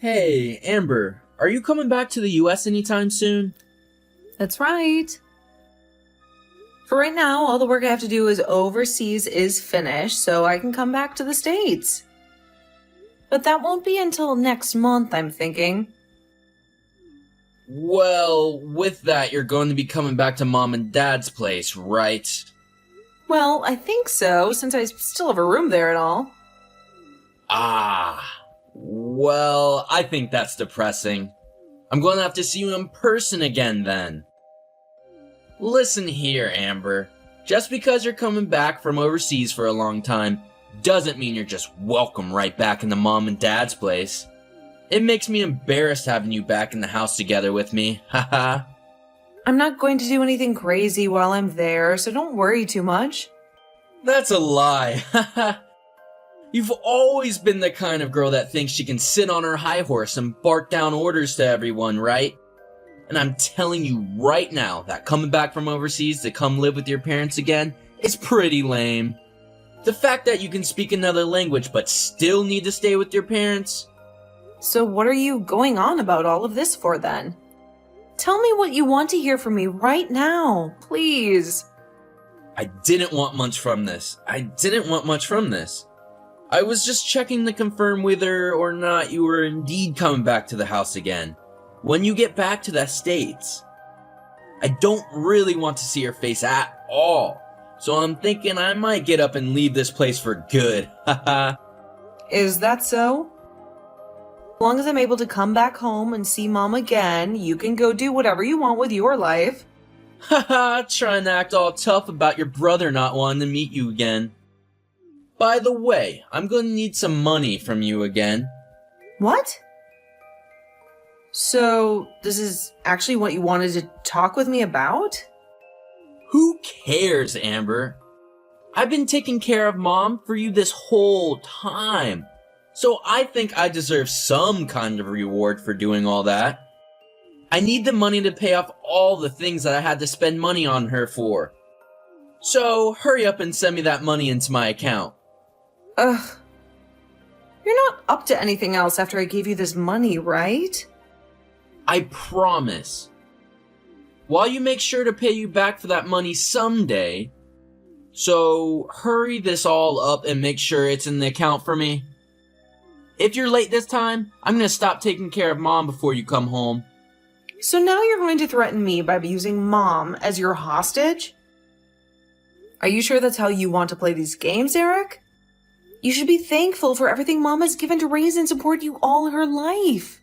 Hey, Amber, are you coming back to the US anytime soon? That's right. For right now, all the work I have to do is overseas is finished, so I can come back to the States. But that won't be until next month, I'm thinking. Well, with that, you're going to be coming back to Mom and Dad's place, right? Well, I think so, since I still have a room there and all. Well, I think that's depressing. I'm going to have to see you in person again then. Listen here, Amber. Just because you're coming back from overseas for a long time doesn't mean you're just welcome right back into Mom and Dad's place. It makes me embarrassed having you back in the house together with me, haha. I'm not going to do anything crazy while I'm there, so don't worry too much. That's a lie, haha. You've always been the kind of girl that thinks she can sit on her high horse and bark down orders to everyone, right? And I'm telling you right now that coming back from overseas to come live with your parents again is pretty lame. The fact that you can speak another language but still need to stay with your parents? So what are you going on about all of this for then? Tell me what you want to hear from me right now, please. I didn't want much from this. I was just checking to confirm whether or not you were indeed coming back to the house again. When you get back to the States. I don't really want to see your face at all. So I'm thinking I might get up and leave this place for good. Haha. Is that so? As long as I'm able to come back home and see Mom again, you can go do whatever you want with your life. Haha, trying to act all tough about your brother not wanting to meet you again. By the way, I'm going to need some money from you again. What? So, this is actually what you wanted to talk with me about? Who cares, Amber? I've been taking care of Mom for you this whole time. So I think I deserve some kind of reward for doing all that. I need the money to pay off all the things that I had to spend money on her for. So hurry up and send me that money into my account. Ugh. You're not up to anything else after I gave you this money, right? I promise. While you make sure to pay you back for that money someday. So hurry this all up and make sure it's in the account for me. If you're late this time, I'm gonna stop taking care of Mom before you come home. So now you're going to threaten me by using Mom as your hostage? Are you sure that's how you want to play these games, Eric? You should be thankful for everything Mom has given to raise and support you all her life.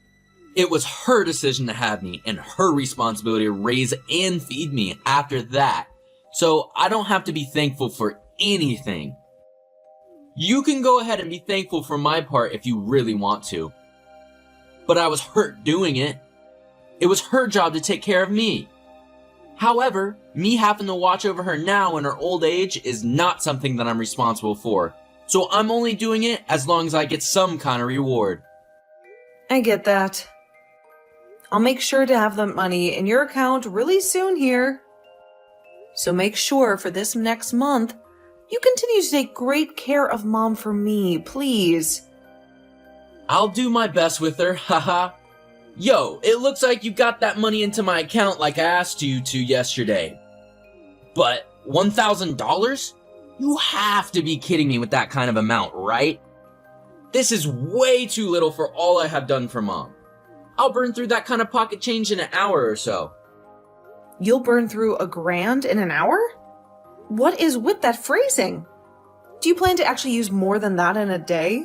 It was her decision to have me and her responsibility to raise and feed me after that. So I don't have to be thankful for anything. You can go ahead and be thankful for my part if you really want to. But I was hurt doing it. It was her job to take care of me. However, me having to watch over her now in her old age is not something that I'm responsible for. So I'm only doing it as long as I get some kind of reward. I get that. I'll make sure to have the money in your account really soon here. So make sure for this next month, you continue to take great care of Mom for me, please. I'll do my best with her, haha. Yo, it looks like you got that money into my account like I asked you to yesterday. But $1,000? You have to be kidding me with that kind of amount, right? This is way too little for all I have done for Mom. I'll burn through that kind of pocket change in an hour or so. You'll burn through $1,000 in an hour? What is with that phrasing? Do you plan to actually use more than that in a day?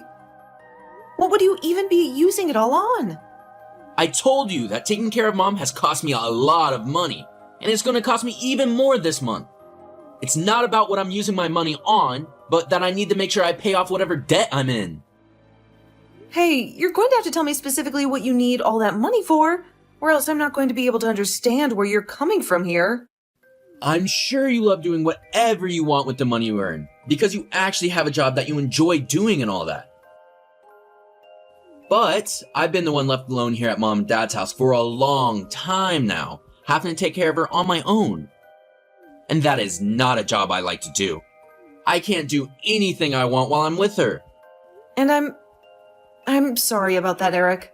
What would you even be using it all on? I told you that taking care of Mom has cost me a lot of money, and it's going to cost me even more this month. It's not about what I'm using my money on, but that I need to make sure I pay off whatever debt I'm in. Hey, you're going to have to tell me specifically what you need all that money for, or else I'm not going to be able to understand where you're coming from here. I'm sure you love doing whatever you want with the money you earn, because you actually have a job that you enjoy doing and all that. But I've been the one left alone here at Mom and Dad's house for a long time now, having to take care of her on my own. And that is not a job I like to do. I can't do anything I want while I'm with her. And I'm sorry about that, Eric.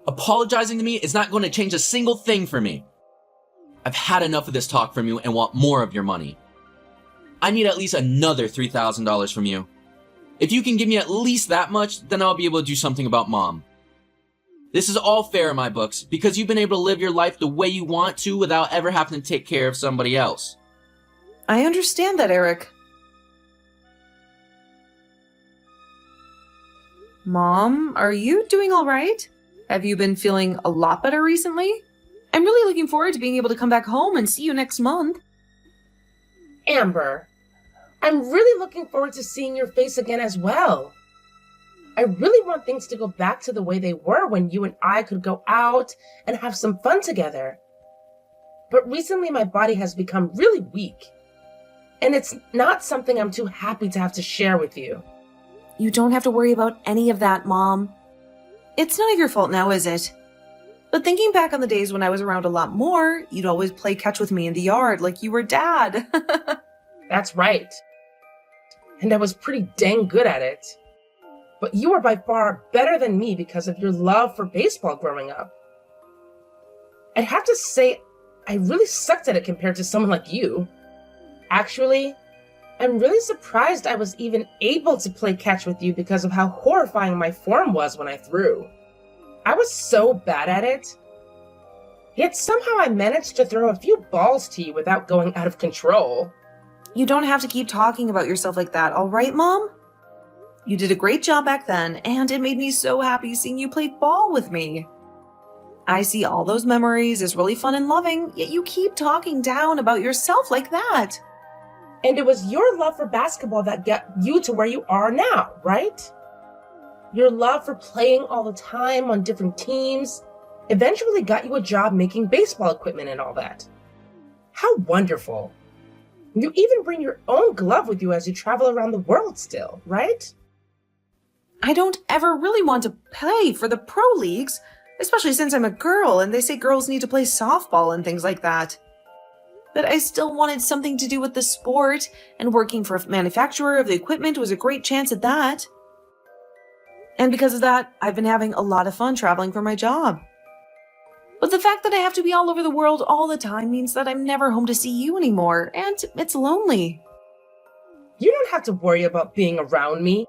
Apologizing to me is not going to change a single thing for me. I've had enough of this talk from you and want more of your money. I need at least another $3,000 from you. If you can give me at least that much, then I'll be able to do something about Mom. This is all fair in my books because you've been able to live your life the way you want to without ever having to take care of somebody else. I understand that, Eric. Mom, are you doing all right? Have you been feeling a lot better recently? I'm really looking forward to being able to come back home and see you next month. Amber, I'm really looking forward to seeing your face again as well. I really want things to go back to the way they were when you and I could go out and have some fun together. But recently my body has become really weak, and it's not something I'm too happy to have to share with you. You don't have to worry about any of that, Mom. It's none of your fault now, is it? But thinking back on the days when I was around a lot more, you'd always play catch with me in the yard like you were Dad. That's right. And I was pretty dang good at it. But you were by far better than me because of your love for baseball growing up. I'd have to say, I really sucked at it compared to someone like you. Actually, I'm really surprised I was even able to play catch with you because of how horrifying my form was when I threw. I was so bad at it. Yet somehow I managed to throw a few balls to you without going out of control. You don't have to keep talking about yourself like that, all right, Mom? You did a great job back then, and it made me so happy seeing you play ball with me. I see all those memories as really fun and loving, yet you keep talking down about yourself like that. And it was your love for basketball that got you to where you are now, right? Your love for playing all the time on different teams eventually got you a job making baseball equipment and all that. How wonderful. You even bring your own glove with you as you travel around the world still, right? I don't ever really want to play for the pro leagues, especially since I'm a girl and they say girls need to play softball and things like that. But I still wanted something to do with the sport, and working for a manufacturer of the equipment was a great chance at that. And because of that, I've been having a lot of fun traveling for my job. But the fact that I have to be all over the world all the time means that I'm never home to see you anymore, and it's lonely. You don't have to worry about being around me.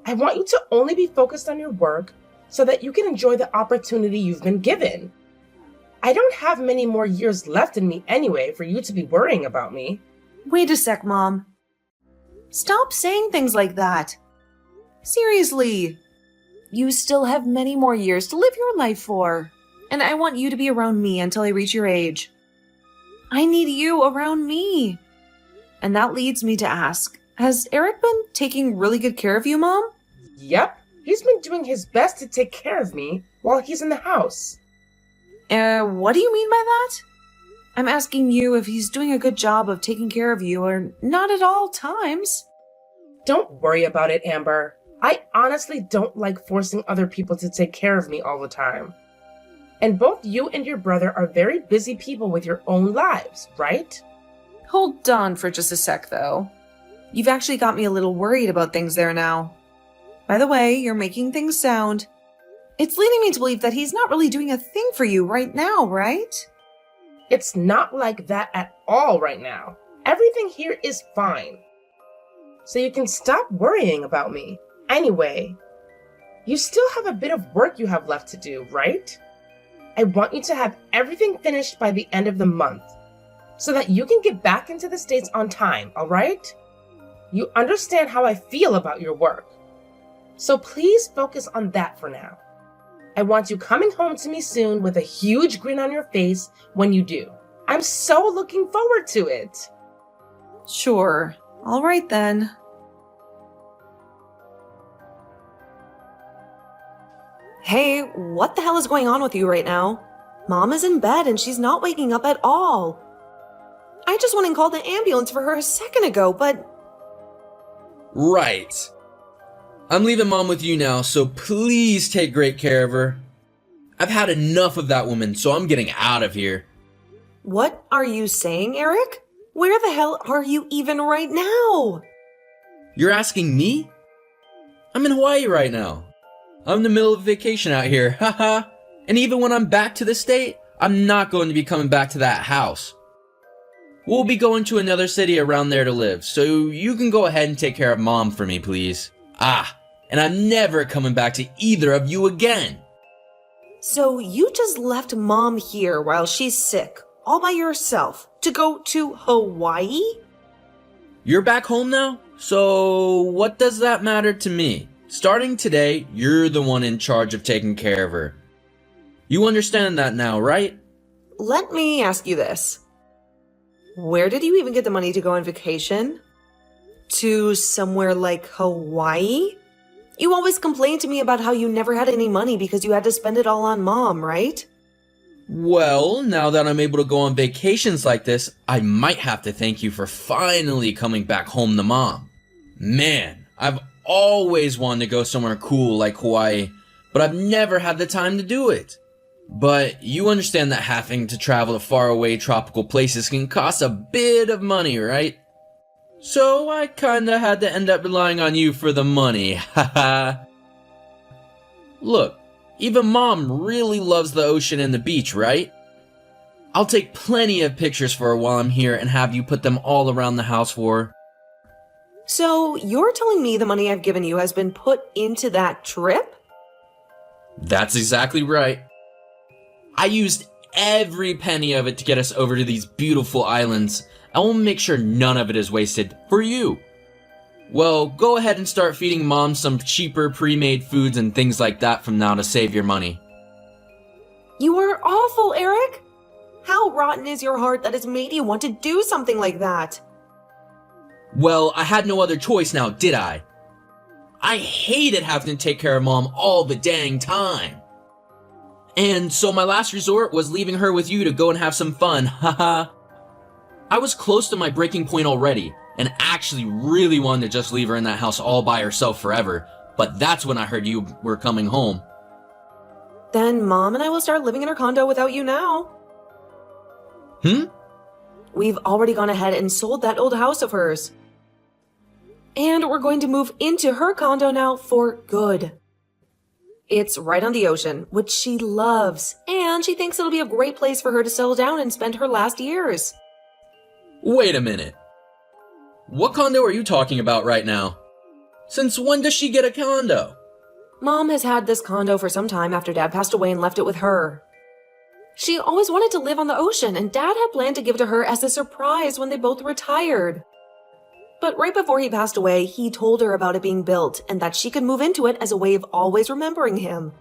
I want you to only be focused on your work so that you can enjoy the opportunity you've been given. I don't have many more years left in me anyway for you to be worrying about me. Wait a sec, Mom. Stop saying things like that. Seriously. You still have many more years to live your life for. And I want you to be around me until I reach your age. I need you around me. And that leads me to ask, has Eric been taking really good care of you, Mom? Yep, he's been doing his best to take care of me while he's in the house. What do you mean by that? I'm asking you if he's doing a good job of taking care of you or not at all times. Don't worry about it, Amber. I honestly don't like forcing other people to take care of me all the time. And both you and your brother are very busy people with your own lives, right? Hold on for just a sec, though. You've actually got me a little worried about things there now. By the way, you're making things sound. It's leading me to believe that he's not really doing a thing for you right now, right? It's not like that at all right now. Everything here is fine. So you can stop worrying about me. Anyway, you still have a bit of work you have left to do, right? I want you to have everything finished by the end of the month so that you can get back into the States on time, all right? You understand how I feel about your work. So please focus on that for now. I want you coming home to me soon with a huge grin on your face when you do. I'm so looking forward to it. Sure. All right then. Hey, what the hell is going on with you right now? Mom is in bed and she's not waking up at all. I just went and called the ambulance for her a second ago, but... Right. I'm leaving Mom with you now, so please take great care of her. I've had enough of that woman, so I'm getting out of here. What are you saying, Eric? Where the hell are you even right now? You're asking me? I'm in Hawaii right now. I'm in the middle of vacation out here, haha. And even when I'm back to the state, I'm not going to be coming back to that house. We'll be going to another city around there to live, so you can go ahead and take care of Mom for me, please. And I'm never coming back to either of you again. So you just left Mom here while she's sick, all by yourself, to go to Hawaii? You're back home now? So what does that matter to me? Starting today, you're the one in charge of taking care of her. You understand that now, right? Let me ask you this. Where did you even get the money to go on vacation? To somewhere like Hawaii? You always complained to me about how you never had any money because you had to spend it all on Mom, right? Well, now that I'm able to go on vacations like this, I might have to thank you for finally coming back home to Mom. Man, I've always wanted to go somewhere cool like Hawaii, but I've never had the time to do it. But you understand that having to travel to faraway tropical places can cost a bit of money, right? So I kinda had to end up relying on you for the money, haha. Look, even Mom really loves the ocean and the beach, right? I'll take plenty of pictures for her while I'm here and have you put them all around the house for her. So you're telling me the money I've given you has been put into that trip? That's exactly right. I used every penny of it to get us over to these beautiful islands. I will make sure none of it is wasted for you. Well, go ahead and start feeding Mom some cheaper pre-made foods and things like that from now to save your money. You are awful, Eric. How rotten is your heart that has made you want to do something like that? Well, I had no other choice now, did I? I hated having to take care of Mom all the dang time. And so my last resort was leaving her with you to go and have some fun, haha. I was close to my breaking point already, and actually really wanted to just leave her in that house all by herself forever, but that's when I heard you were coming home. Then Mom and I will start living in her condo without you now. We've already gone ahead and sold that old house of hers. And we're going to move into her condo now for good. It's right on the ocean, which she loves, and she thinks it'll be a great place for her to settle down and spend her last years. Wait a minute. What condo are you talking about right now? Since when does she get a condo? Mom has had this condo for some time after Dad passed away and left it with her. She always wanted to live on the ocean, and Dad had planned to give it to her as a surprise when they both retired. But right before he passed away, he told her about it being built and that she could move into it as a way of always remembering him.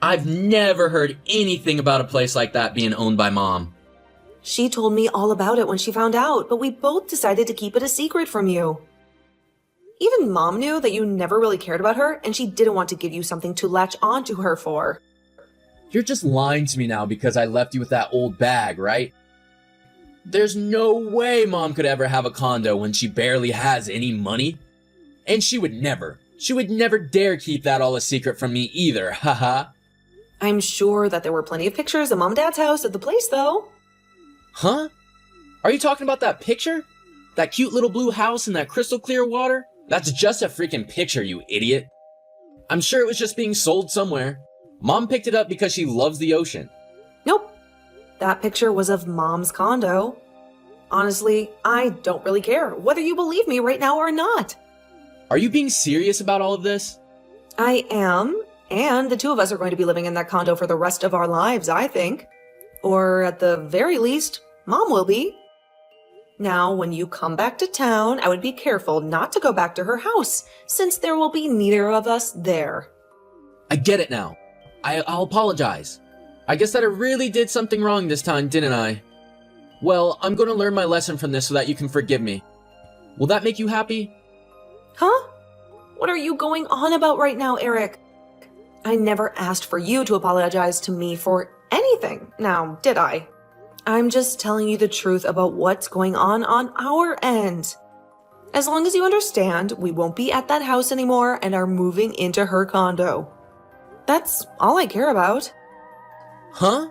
I've never heard anything about a place like that being owned by Mom. She told me all about it when she found out, but we both decided to keep it a secret from you. Even Mom knew that you never really cared about her, and she didn't want to give you something to latch onto her for. You're just lying to me now because I left you with that old bag, right? There's no way Mom could ever have a condo when she barely has any money. And she would never dare keep that all a secret from me either, haha. I'm sure that there were plenty of pictures of Mom and Dad's house at the place, though. Huh? Are you talking about that picture? That cute little blue house and that crystal clear water? That's just a freaking picture, you idiot. I'm sure it was just being sold somewhere. Mom picked it up because she loves the ocean. Nope. That picture was of Mom's condo. Honestly, I don't really care whether you believe me right now or not. Are you being serious about all of this? I am, and the two of us are going to be living in that condo for the rest of our lives, I think. Or at the very least, Mom will be. Now, when you come back to town, I would be careful not to go back to her house, since there will be neither of us there. I get it now. I'll apologize. I guess that I really did something wrong this time, didn't I? Well, I'm going to learn my lesson from this so that you can forgive me. Will that make you happy? Huh? What are you going on about right now, Eric? I never asked for you to apologize to me for anything, now, did I? I'm just telling you the truth about what's going on our end. As long as you understand, we won't be at that house anymore and are moving into her condo. That's all I care about. Huh?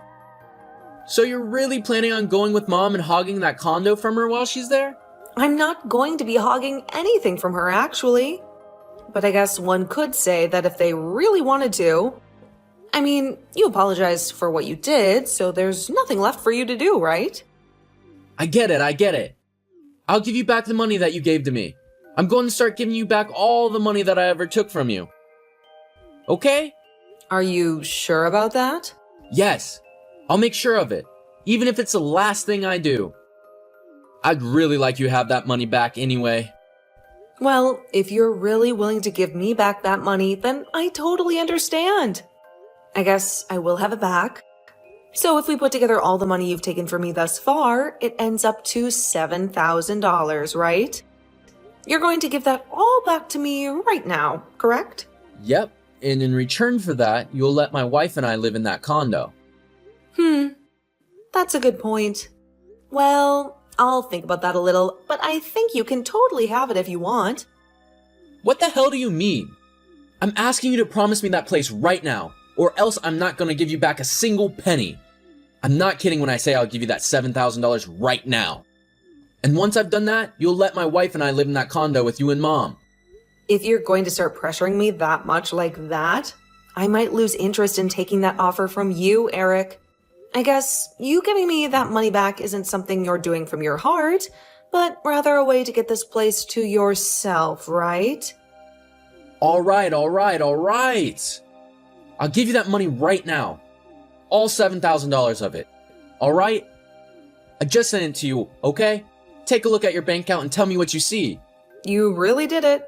So you're really planning on going with Mom and hogging that condo from her while she's there? I'm not going to be hogging anything from her, actually. But I guess one could say that if they really wanted to, I mean, you apologized for what you did, so there's nothing left for you to do, right? I get it. I'll give you back the money that you gave to me. I'm going to start giving you back all the money that I ever took from you. Okay? Are you sure about that? Yes. I'll make sure of it, even if it's the last thing I do. I'd really like you to have that money back anyway. Well, if you're really willing to give me back that money, then I totally understand. I guess I will have it back. So if we put together all the money you've taken from me thus far, it ends up to $7,000, right? You're going to give that all back to me right now, correct? Yep, and in return for that, you'll let my wife and I live in that condo. That's a good point. Well, I'll think about that a little, but I think you can totally have it if you want. What the hell do you mean? I'm asking you to promise me that place right now, or else I'm not going to give you back a single penny. I'm not kidding when I say I'll give you that $7,000 right now. And once I've done that, you'll let my wife and I live in that condo with you and Mom. If you're going to start pressuring me that much like that, I might lose interest in taking that offer from you, Eric. I guess you giving me that money back isn't something you're doing from your heart, but rather a way to get this place to yourself, right? All right. I'll give you that money right now. All $7,000 of it. All right? I just sent it to you, okay? Take a look at your bank account and tell me what you see. You really did it.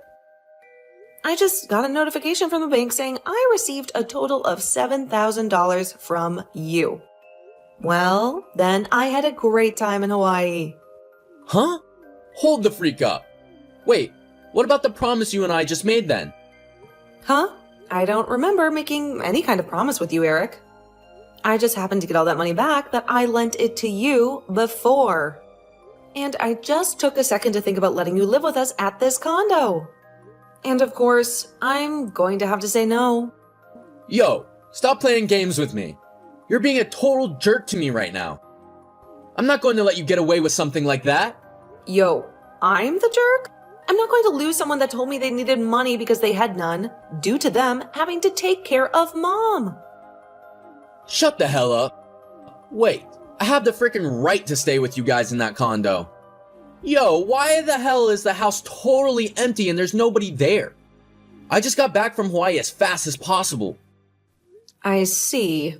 I just got a notification from the bank saying I received a total of $7,000 from you. Well, then I had a great time in Hawaii. Huh? Hold the freak up. Wait, what about the promise you and I just made then? Huh? I don't remember making any kind of promise with you, Eric. I just happened to get all that money back that I lent it to you before. And I just took a second to think about letting you live with us at this condo. And of course, I'm going to have to say no. Yo, stop playing games with me. You're being a total jerk to me right now. I'm not going to let you get away with something like that. Yo, I'm the jerk? I'm not going to lose someone that told me they needed money because they had none, due to them having to take care of Mom. Shut the hell up. Wait, I have the freaking right to stay with you guys in that condo. Yo, why the hell is the house totally empty and there's nobody there? I just got back from Hawaii as fast as possible. I see.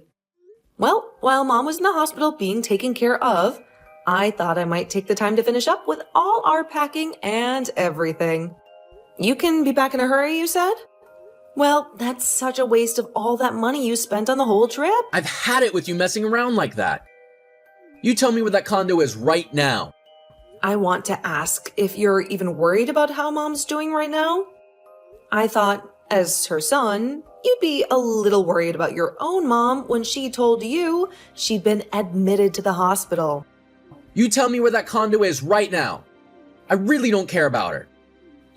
Well, while Mom was in the hospital being taken care of, I thought I might take the time to finish up with all our packing and everything. You can be back in a hurry, you said? Well, that's such a waste of all that money you spent on the whole trip. I've had it with you messing around like that. You tell me where that condo is right now. I want to ask if you're even worried about how Mom's doing right now. I thought, as her son, you'd be a little worried about your own mom when she told you she'd been admitted to the hospital. You tell me where that condo is right now. I really don't care about her.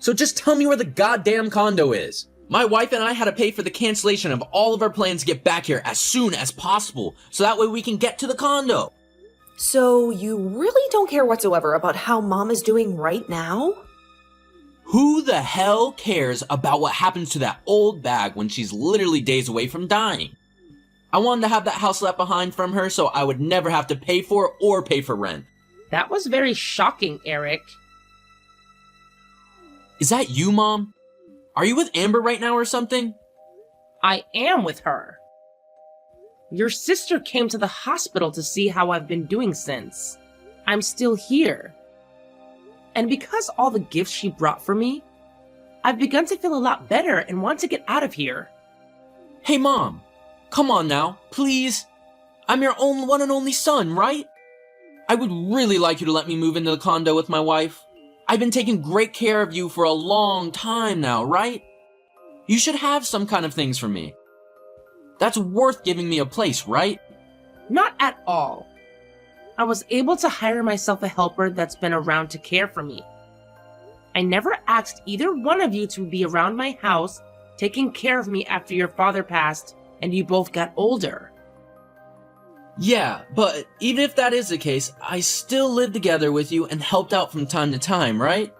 So just tell me where the goddamn condo is. My wife and I had to pay for the cancellation of all of our plans to get back here as soon as possible, so that way we can get to the condo. So you really don't care whatsoever about how Mom is doing right now? Who the hell cares about what happens to that old bag when she's literally days away from dying? I wanted to have that house left behind from her so I would never have to pay for it or pay for rent. That was very shocking, Eric. Is that you, Mom? Are you with Amber right now or something? I am with her. Your sister came to the hospital to see how I've been doing since. I'm still here. And because all the gifts she brought for me, I've begun to feel a lot better and want to get out of here. Hey, Mom. Come on now, please. I'm your one and only son, right? I would really like you to let me move into the condo with my wife. I've been taking great care of you for a long time now, right? You should have some kind of things for me. That's worth giving me a place, right? Not at all. I was able to hire myself a helper that's been around to care for me. I never asked either one of you to be around my house, taking care of me after your father passed and you both got older. Yeah, but even if that is the case, I still lived together with you and helped out from time to time, right?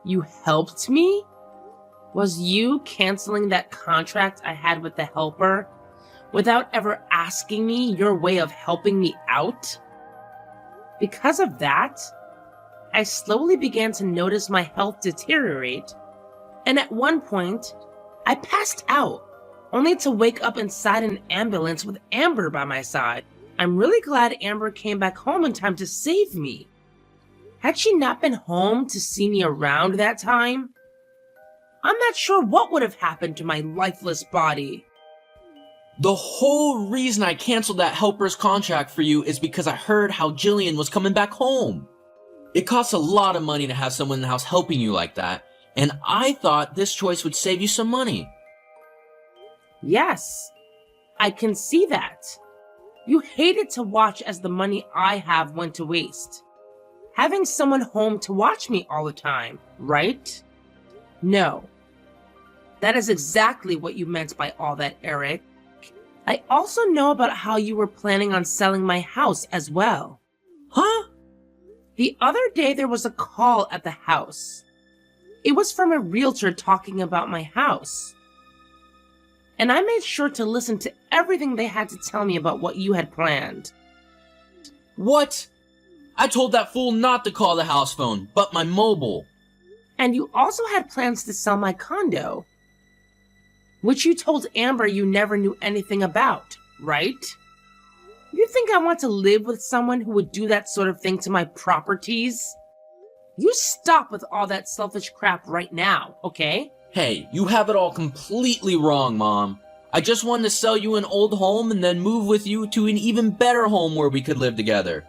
You helped me? Was you canceling that contract I had with the helper without ever asking me your way of helping me out. Because of that, I slowly began to notice my health deteriorate, and at one point, I passed out, only to wake up inside an ambulance with Amber by my side. I'm really glad Amber came back home in time to save me. Had she not been home to see me around that time, I'm not sure what would have happened to my lifeless body. The whole reason I canceled that helper's contract for you is because I heard how Jillian was coming back home. It costs a lot of money to have someone in the house helping you like that, and I thought this choice would save you some money. Yes, I can see that. You hated to watch as the money I have went to waste. Having someone home to watch me all the time, right? No. That is exactly what you meant by all that, Eric. I also know about how you were planning on selling my house as well. Huh? The other day there was a call at the house. It was from a realtor talking about my house. And I made sure to listen to everything they had to tell me about what you had planned. What? I told that fool not to call the house phone, but my mobile. And you also had plans to sell my condo, which you told Amber you never knew anything about, right? You think I want to live with someone who would do that sort of thing to my properties? You stop with all that selfish crap right now, okay? Hey, you have it all completely wrong, Mom. I just wanted to sell you an old home and then move with you to an even better home where we could live together.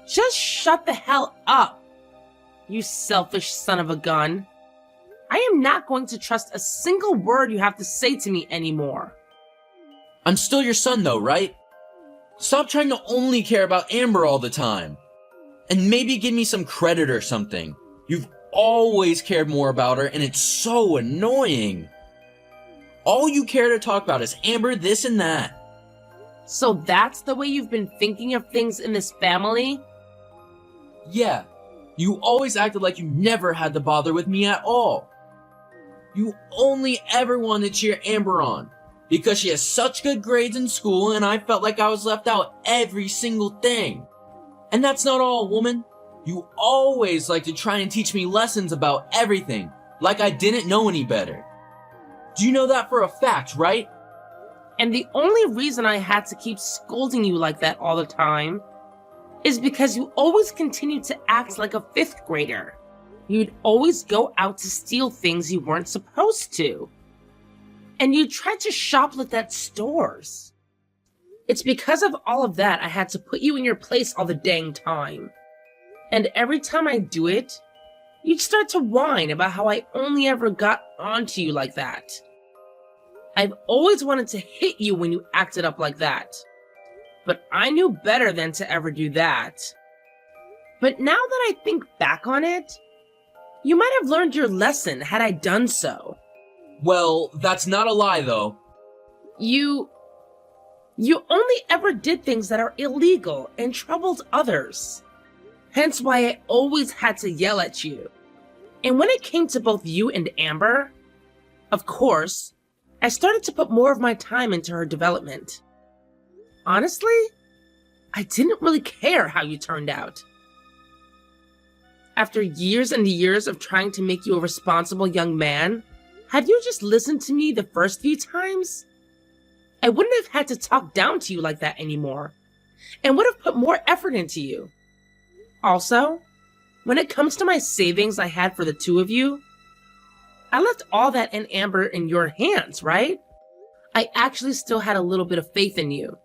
Just shut the hell up, you selfish son of a gun. I am not going to trust a single word you have to say to me anymore. I'm still your son though, right? Stop trying to only care about Amber all the time. And maybe give me some credit or something. You've always cared more about her and it's so annoying. All you care to talk about is Amber this and that. So that's the way you've been thinking of things in this family? Yeah, you always acted like you never had to bother with me at all. You only ever wanted to cheer Amber on because she has such good grades in school and I felt like I was left out every single thing. And that's not all, woman. You always like to try and teach me lessons about everything, like I didn't know any better. Do you know that for a fact, right? And the only reason I had to keep scolding you like that all the time is because you always continued to act like a 5th grader. You'd always go out to steal things you weren't supposed to. And you tried to shoplift at stores. It's because of all of that I had to put you in your place all the dang time. And every time I do it, you'd start to whine about how I only ever got onto you like that. I've always wanted to hit you when you acted up like that. But I knew better than to ever do that. But now that I think back on it, you might have learned your lesson had I done so. Well, that's not a lie though. You only ever did things that are illegal and troubled others. Hence why I always had to yell at you. And when it came to both you and Amber, of course, I started to put more of my time into her development. Honestly, I didn't really care how you turned out. After years and years of trying to make you a responsible young man, had you just listened to me the first few times, I wouldn't have had to talk down to you like that anymore, and would have put more effort into you. Also, when it comes to my savings I had for the two of you, I left all that and Amber in your hands, right? I actually still had a little bit of faith in you.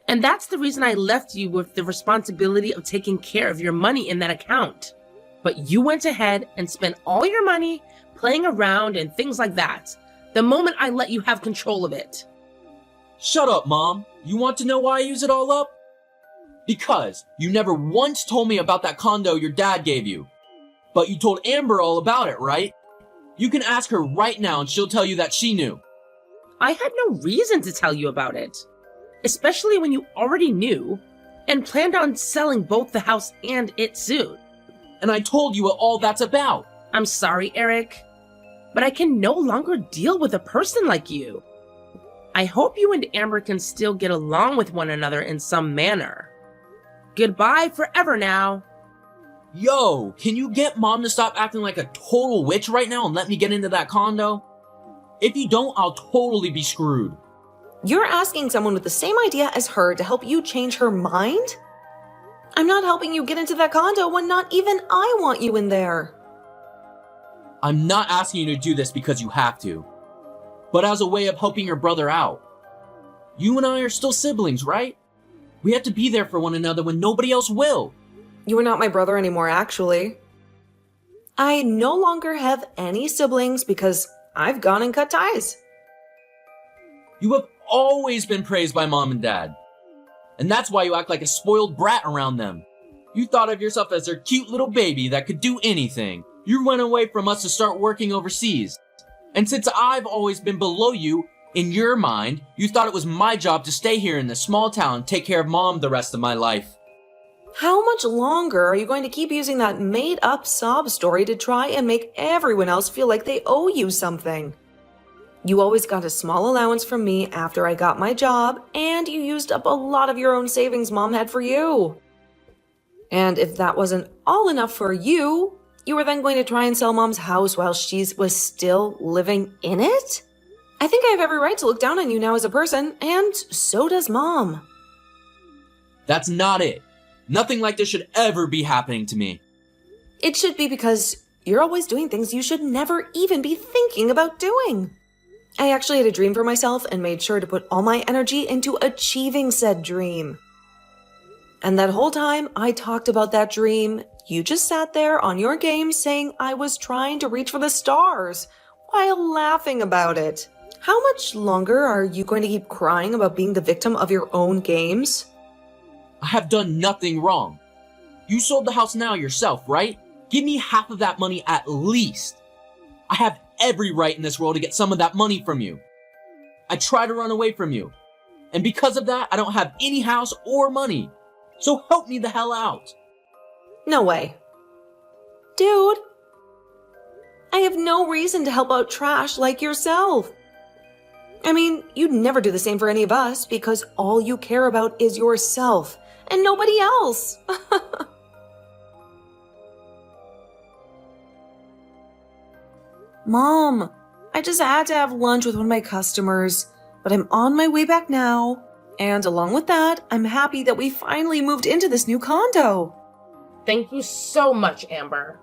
And that's the reason I left you with the responsibility of taking care of your money in that account. But you went ahead and spent all your money playing around and things like that, the moment I let you have control of it. Shut up, Mom. You want to know why I use it all up? Because you never once told me about that condo your dad gave you. But you told Amber all about it, right? You can ask her right now and she'll tell you that she knew. I had no reason to tell you about it. Especially when you already knew and planned on selling both the house and it soon. And I told you what all that's about. I'm sorry, Eric, but I can no longer deal with a person like you. I hope you and Amber can still get along with one another in some manner. Goodbye forever now. Yo, can you get Mom to stop acting like a total witch right now and let me get into that condo? If you don't, I'll totally be screwed. You're asking someone with the same idea as her to help you change her mind? I'm not helping you get into that condo when not even I want you in there. I'm not asking you to do this because you have to, but as a way of helping your brother out. You and I are still siblings, right? We have to be there for one another when nobody else will. You are not my brother anymore, actually. I no longer have any siblings because I've gone and cut ties. You have always been praised by Mom and Dad. And that's why you act like a spoiled brat around them. You thought of yourself as their cute little baby that could do anything. You went away from us to start working overseas. And since I've always been below you, in your mind, you thought it was my job to stay here in this small town and take care of Mom the rest of my life. How much longer are you going to keep using that made-up sob story to try and make everyone else feel like they owe you something? You always got a small allowance from me after I got my job, and you used up a lot of your own savings Mom had for you. And if that wasn't all enough for you, you were then going to try and sell Mom's house while she was still living in it? I think I have every right to look down on you now as a person, and so does Mom. That's not it. Nothing like this should ever be happening to me. It should be because you're always doing things you should never even be thinking about doing. I actually had a dream for myself and made sure to put all my energy into achieving said dream. And that whole time I talked about that dream, you just sat there on your game saying I was trying to reach for the stars while laughing about it. How much longer are you going to keep crying about being the victim of your own games? I have done nothing wrong. You sold the house now yourself, right? Give me half of that money at least. I have every right in this world to get some of that money from you. I try to run away from you. And because of that, I don't have any house or money. So help me the hell out. No way. Dude, I have no reason to help out trash like yourself. I mean, you'd never do the same for any of us because all you care about is yourself and nobody else. Mom, I just had to have lunch with one of my customers, but I'm on my way back now. And along with that, I'm happy that we finally moved into this new condo. Thank you so much, Amber.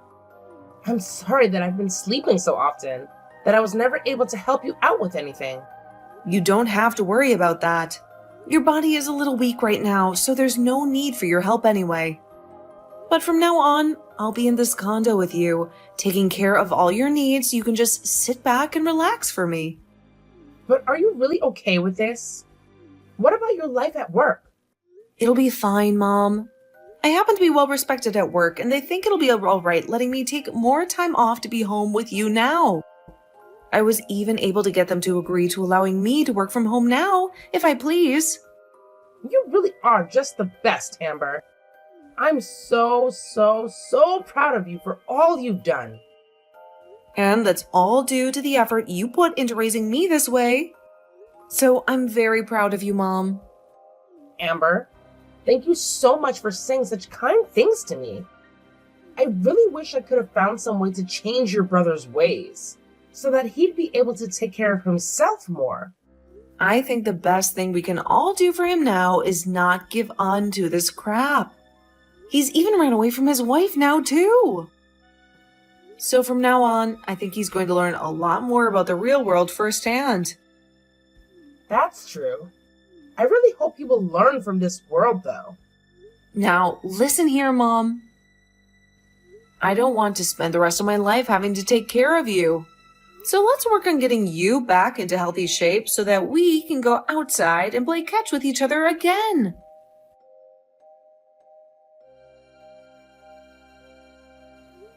I'm sorry that I've been sleeping so often, that I was never able to help you out with anything. You don't have to worry about that. Your body is a little weak right now, so there's no need for your help anyway. But from now on, I'll be in this condo with you, taking care of all your needs. You can just sit back and relax for me. But are you really okay with this? What about your life at work? It'll be fine, Mom. I happen to be well respected at work, and they think it'll be all right letting me take more time off to be home with you now. I was even able to get them to agree to allowing me to work from home now, if I please. You really are just the best, Amber. I'm so proud of you for all you've done. And that's all due to the effort you put into raising me this way. So I'm very proud of you, Mom. Amber, thank you so much for saying such kind things to me. I really wish I could have found some way to change your brother's ways, so that he'd be able to take care of himself more. I think the best thing we can all do for him now is not give on to this crap. He's even ran away from his wife now, too. So from now on, I think he's going to learn a lot more about the real world firsthand. That's true. I really hope you will learn from this world, though. Now, listen here, Mom. I don't want to spend the rest of my life having to take care of you. So let's work on getting you back into healthy shape so that we can go outside and play catch with each other again.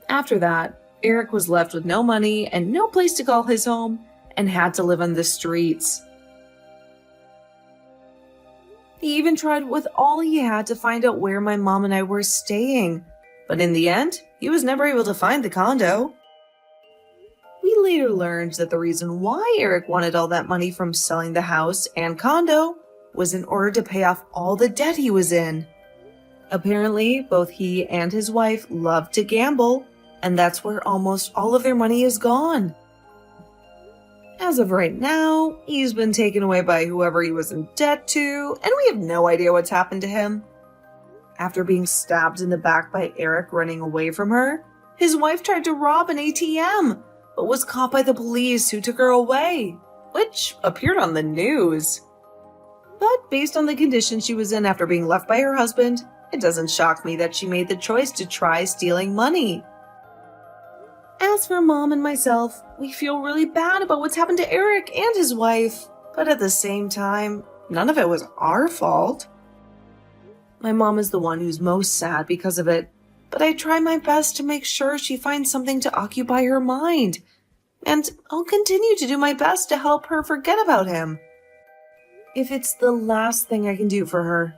After that, Eric was left with no money and no place to call his home and had to live on the streets. He even tried with all he had to find out where my mom and I were staying, but in the end, he was never able to find the condo. We later learned that the reason why Eric wanted all that money from selling the house and condo was in order to pay off all the debt he was in. Apparently, both he and his wife loved to gamble, and that's where almost all of their money is gone. As of right now, he's been taken away by whoever he was in debt to, and we have no idea what's happened to him. After being stabbed in the back by Eric running away from her, his wife tried to rob an ATM, but was caught by the police who took her away, which appeared on the news. But based on the condition she was in after being left by her husband, it doesn't shock me that she made the choice to try stealing money. As for Mom and myself, we feel really bad about what's happened to Eric and his wife, but at the same time, none of it was our fault. My mom is the one who's most sad because of it, but I try my best to make sure she finds something to occupy her mind, and I'll continue to do my best to help her forget about him. If it's the last thing I can do for her,